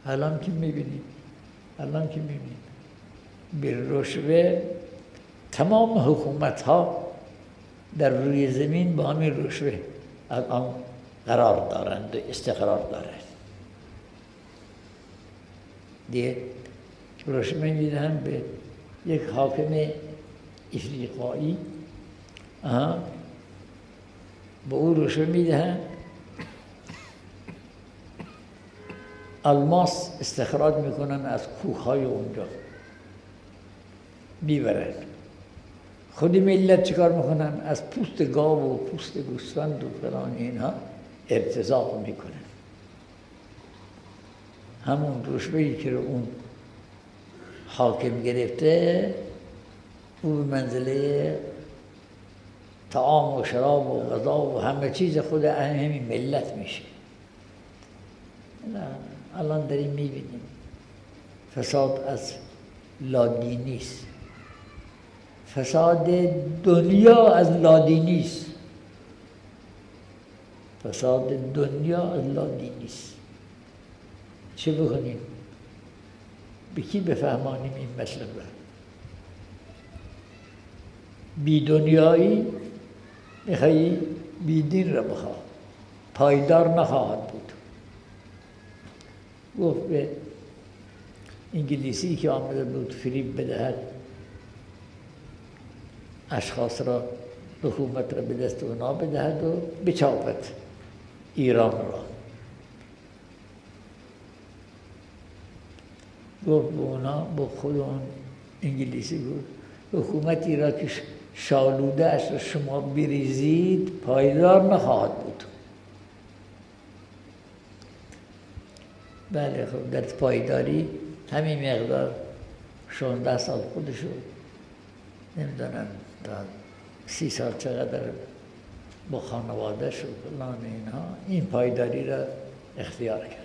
الان که میبینید به رشوه تمام حکومت ها در روی زمین با همین رشوه الان قرار دارند و استقرار دارند. دیگه رشوه میدن به یک حاکم افریقایی، به او رشوه میدهن الماس استخراج میکنن از کوههای اونجا میبرن. خودی ملت چیکار میکنن؟ از پوست گاو و پوست گوسفند و فلان اینها ارتزاق میکنن. همون رشوه‌ای که اون حاکم گرفته او به منزله طعام و شراب و غذا و همه چیز خود همین ملت میشه. الان داریم میبینیم فساد از لادینی است، فساد دنیا از لادینی است، فساد دنیا از لادینی است. چه بکنیم؟ به کی بفهمانیم این مطلب را؟ بی دنیایی میخوایی بی دین را بخواه، پایدار نخواهد بود. گفت به انگلیسی که آمده بود فریب بدهد اشخاص را، حکومت را به دست اونا بدهد و بچاپد ایران را. گفت به اونا، با خود اون انگلیسی گفت حکومتی را که شالوده اش را شما بریزید پایدار نخواهد بود. بله خب در پایداری همین مقدار 16 سال خودشو نمیدونم تا 30 سال چقدر با خانواده شد فلان اینها این پایداری را اختیار کرد.